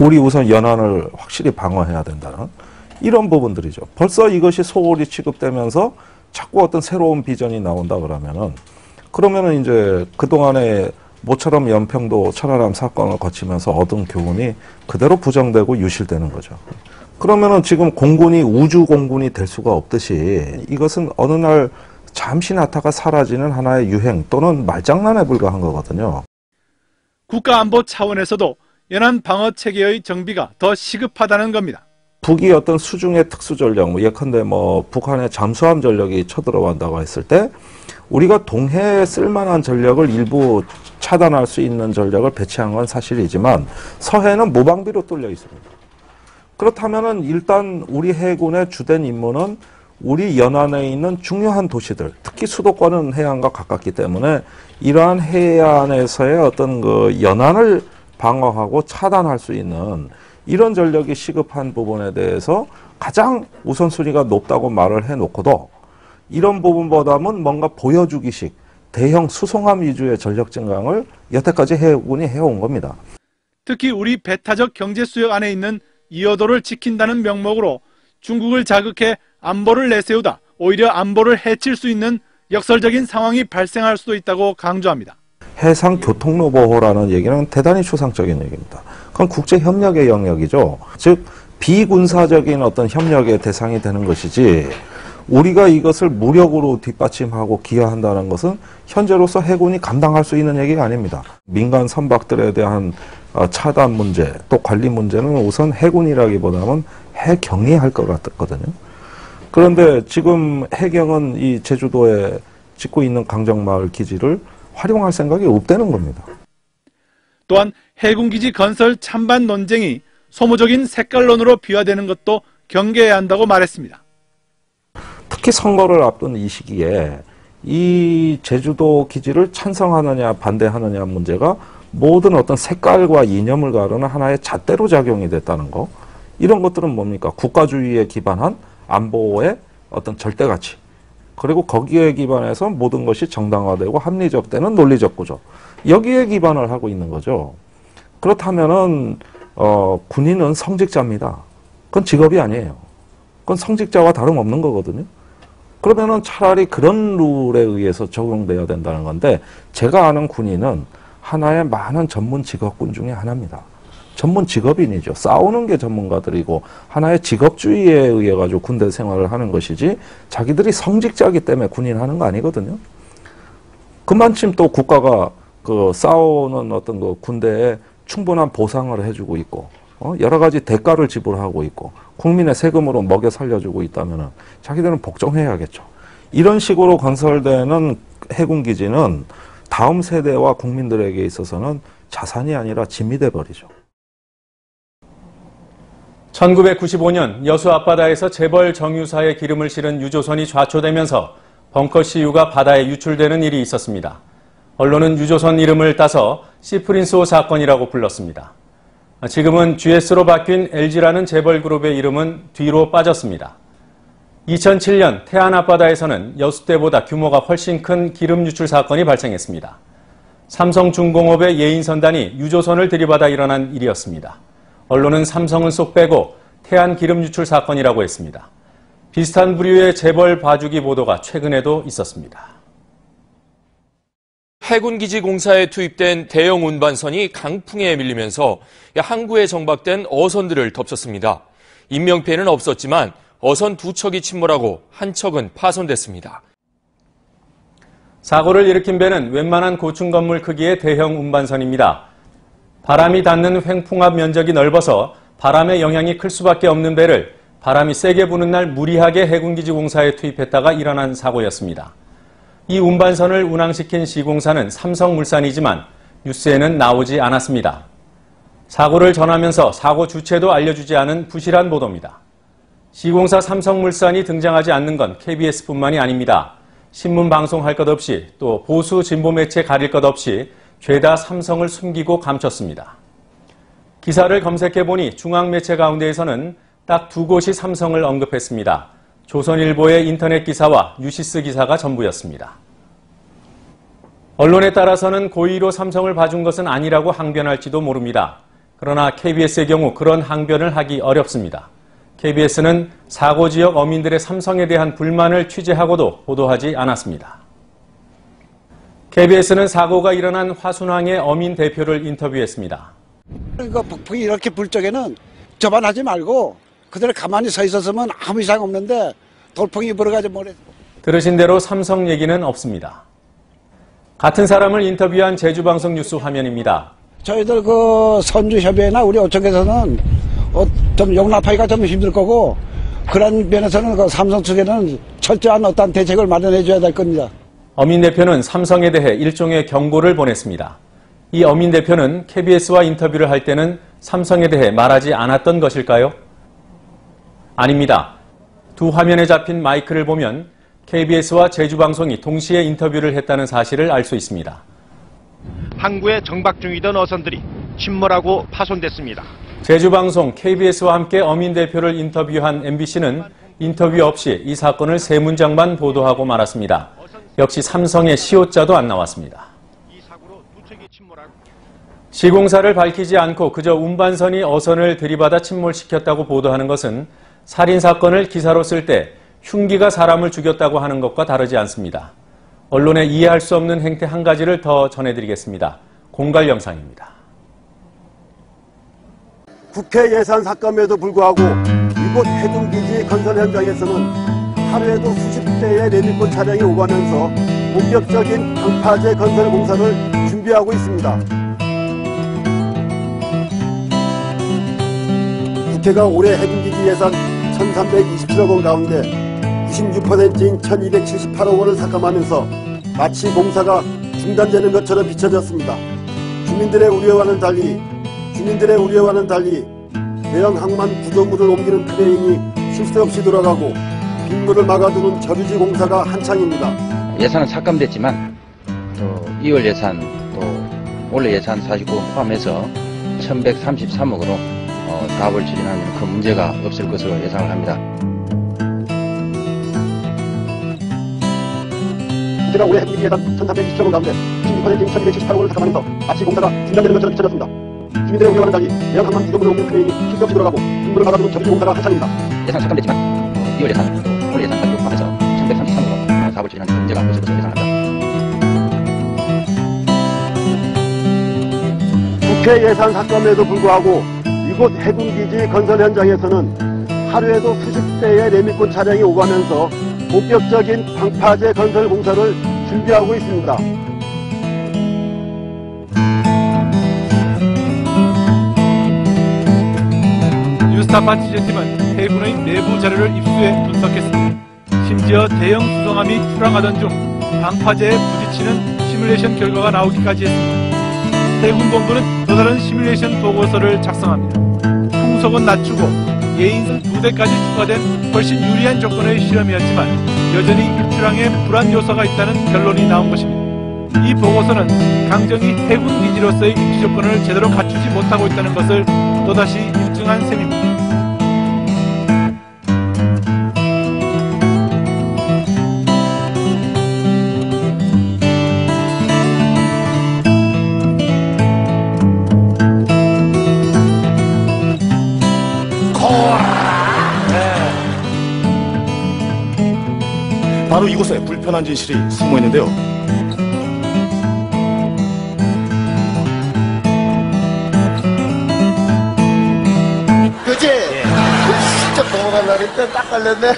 우리 우선 연안을 확실히 방어해야 된다는 이런 부분들이죠. 벌써 이것이 소홀히 취급되면서 자꾸 어떤 새로운 비전이 나온다 그러면은 이제 그동안에 모처럼 연평도 천안함 사건을 거치면서 얻은 교훈이 그대로 부정되고 유실되는 거죠. 그러면은 지금 공군이 우주 공군이 될 수가 없듯이 이것은 어느 날 잠시 나타가 사라지는 하나의 유행 또는 말장난에 불과한 거거든요. 국가안보 차원에서도 연안 방어 체계의 정비가 더 시급하다는 겁니다. 북이 어떤 수중의 특수 전력, 예컨대 북한의 잠수함 전력이 쳐들어간다고 했을 때 우리가 동해에 쓸만한 전력을 일부 차단할 수 있는 전력을 배치한 건 사실이지만 서해는 무방비로 뚫려 있습니다. 그렇다면은 일단 우리 해군의 주된 임무는 우리 연안에 있는 중요한 도시들, 특히 수도권은 해안과 가깝기 때문에 이러한 해안에서의 어떤 그 연안을 방어하고 차단할 수 있는 이런 전력이 시급한 부분에 대해서 가장 우선순위가 높다고 말을 해놓고도 이런 부분보다는 뭔가 보여주기식 대형 수송함 위주의 전력 증강을 여태까지 해군이 해온 겁니다. 특히 우리 배타적 경제 수역 안에 있는 이어도를 지킨다는 명목으로 중국을 자극해 안보를 내세우다 오히려 안보를 해칠 수 있는 역설적인 상황이 발생할 수도 있다고 강조합니다. 해상 교통로 보호라는 얘기는 대단히 추상적인 얘기입니다. 그건 국제 협력의 영역이죠. 즉 비군사적인 어떤 협력의 대상이 되는 것이지 우리가 이것을 무력으로 뒷받침하고 기여한다는 것은 현재로서 해군이 감당할 수 있는 얘기가 아닙니다. 민간 선박들에 대한 차단 문제 또 관리 문제는 우선 해군이라기보다는 해경이 할 것 같거든요. 그런데 지금 해경은 이 제주도에 짓고 있는 강정마을 기지를 활용할 생각이 없다는 겁니다. 또한 해군기지 건설 찬반 논쟁이 소모적인 색깔론으로 비화되는 것도 경계해야 한다고 말했습니다. 특히 선거를 앞둔 이 시기에 이 제주도 기지를 찬성하느냐 반대하느냐 문제가 모든 어떤 색깔과 이념을 가르는 하나의 잣대로 작용이 됐다는 거. 이런 것들은 뭡니까? 국가주의에 기반한 안보의 어떤 절대가치. 그리고 거기에 기반해서 모든 것이 정당화되고 합리적되는 논리적 구조. 여기에 기반을 하고 있는 거죠. 그렇다면은 군인은 성직자입니다. 그건 직업이 아니에요. 그건 성직자와 다름없는 거거든요. 그러면은 차라리 그런 룰에 의해서 적용돼야 된다는 건데 제가 아는 군인은 하나의 많은 전문 직업군 중에 하나입니다. 전문 직업인이죠. 싸우는 게 전문가들이고 하나의 직업주의에 의해 가지고 군대 생활을 하는 것이지 자기들이 성직자이기 때문에 군인 하는 거 아니거든요. 그만큼 또 국가가 그 싸우는 어떤 그 군대에 충분한 보상을 해주고 있고 여러 가지 대가를 지불하고 있고 국민의 세금으로 먹여 살려주고 있다면은 자기들은 복종해야겠죠. 이런 식으로 건설되는 해군기지는 다음 세대와 국민들에게 있어서는 자산이 아니라 짐이 돼버리죠. 1995년 여수 앞바다에서 재벌 정유사의 기름을 실은 유조선이 좌초되면서 벙커 CU가 바다에 유출되는 일이 있었습니다. 언론은 유조선 이름을 따서 시프린스호 사건이라고 불렀습니다. 지금은 GS로 바뀐 LG라는 재벌 그룹의 이름은 뒤로 빠졌습니다. 2007년 태안 앞바다에서는 여수 때보다 규모가 훨씬 큰 기름 유출 사건이 발생했습니다. 삼성중공업의 예인선단이 유조선을 들이받아 일어난 일이었습니다. 언론은 삼성은 쏙 빼고 태안 기름 유출 사건이라고 했습니다. 비슷한 부류의 재벌 봐주기 보도가 최근에도 있었습니다. 해군기지 공사에 투입된 대형 운반선이 강풍에 밀리면서 항구에 정박된 어선들을 덮쳤습니다. 인명피해는 없었지만 어선 2척이 침몰하고 한 척은 파손됐습니다. 사고를 일으킨 배는 웬만한 고층 건물 크기의 대형 운반선입니다. 바람이 닿는 횡풍압 면적이 넓어서 바람의 영향이 클 수밖에 없는 배를 바람이 세게 부는 날 무리하게 해군기지 공사에 투입했다가 일어난 사고였습니다. 이 운반선을 운항시킨 시공사는 삼성물산이지만 뉴스에는 나오지 않았습니다. 사고를 전하면서 사고 주체도 알려주지 않은 부실한 보도입니다. 시공사 삼성물산이 등장하지 않는 건 KBS뿐만이 아닙니다. 신문 방송할 것 없이 또 보수 진보 매체 가릴 것 없이 죄다 삼성을 숨기고 감췄습니다. 기사를 검색해보니 중앙매체 가운데에서는 딱 2곳이 삼성을 언급했습니다. 조선일보의 인터넷 기사와 뉴시스 기사가 전부였습니다. 언론에 따라서는 고의로 삼성을 봐준 것은 아니라고 항변할지도 모릅니다. 그러나 KBS의 경우 그런 항변을 하기 어렵습니다. KBS는 사고 지역 어민들의 삼성에 대한 불만을 취재하고도 보도하지 않았습니다. KBS는 사고가 일어난 화순항의 어민 대표를 인터뷰했습니다. 그러니까 북풍이 이렇게 불 적에는 저반하지 말고 그대로 가만히 서 있었으면 아무 이상 없는데 돌풍이 불어가지고 뭐래. 들으신 대로 삼성 얘기는 없습니다. 같은 사람을 인터뷰한 제주방송 뉴스 화면입니다. 저희들 그 선주협의회나 우리 어청에서는 좀 용납하기가 좀 힘들 거고 그런 면에서는 그 삼성 측에는 철저한 어떤 대책을 마련해 줘야 될 겁니다. 어민 대표는 삼성에 대해 일종의 경고를 보냈습니다. 이 어민 대표는 KBS와 인터뷰를 할 때는 삼성에 대해 말하지 않았던 것일까요? 아닙니다. 두 화면에 잡힌 마이크를 보면 KBS와 제주방송이 동시에 인터뷰를 했다는 사실을 알 수 있습니다. 항구에 정박 중이던 어선들이 침몰하고 파손됐습니다. 제주방송 KBS와 함께 어민 대표를 인터뷰한 MBC는 인터뷰 없이 이 사건을 세 문장만 보도하고 말았습니다. 역시 삼성의 시옷자도 안 나왔습니다. 시공사를 밝히지 않고 그저 운반선이 어선을 들이받아 침몰시켰다고 보도하는 것은 살인사건을 기사로 쓸 때 흉기가 사람을 죽였다고 하는 것과 다르지 않습니다. 언론에 이해할 수 없는 행태 한 가지를 더 전해드리겠습니다. 공갈 영상입니다. 국회 예산 삭감에도 불구하고 이곳 해군기지 건설 현장에서는 하루에도 수십 대의 레미콘 차량이 오가면서 본격적인 방파제 건설 공사를 준비하고 있습니다. 국회가 올해 해군기지 예산 1,327억 원 가운데 96%인 1,278억 원을 삭감하면서 마치 공사가 중단되는 것처럼 비춰졌습니다. 주민들의 우려와는 달리 대형 항만 구조물을 옮기는 크레인이 쉴 새 없이 돌아가고 빗물을 막아두는 저류지 공사가 한창입니다. 예산은 삭감됐지만 또 2월 예산 또 올해 예산 49억 포함해서 1,133억으로 사업을 추진하는 큰 문제가 없을 것으로 예상을 합니다. 국회가 올해 해군기지 예산 1,327억 원 가운데 96%인 1,278억 원을 삭감하면서 마치 공사가 중단되는 것처럼 비춰졌습니다. 주민들의 우려와는 달리 대형 항만 구조물을 옮기는 크레인이 쉴 새 없이 돌아가고 빗물을 막아두는 저류지 공사가 한창입니다. 예산 삭감됐지만 2월 예산 또 올해 예산 49억 포함해서 1,133억으로 사업을 추진하는 큰 문제가 없을 것으로 예상합니다. 국회 예산 삭감에도 불구하고 이곳 해군기지 건설 현장에서는 하루에도 수십 대의 레미콘 차량이 오가면서 본격적인 방파제 건설 공사를 준비하고 있습니다. 뉴스타파 취재팀은 해군의 내부 자료를 입수해 분석했습니다. 심지어 대형 수송함이 출항하던 중 방파제에 부딪히는 시뮬레이션 결과가 나오기까지 했습니다. 해군본부는 또 다른 시뮬레이션 보고서를 작성합니다. 풍속은 낮추고 예인선 2대까지 추가된 훨씬 유리한 조건의 실험이었지만 여전히 입출항에 불안 요소가 있다는 결론이 나온 것입니다. 이 보고서는 강정이 해군 기지로서의 입지 조건을 제대로 갖추지 못하고 있다는 것을 또다시 입증한 셈입니다. 바로 이곳에 불편한 진실이 숨어 있는데요. 그치? 진짜 넘어간 날인데 딱 걸렸네.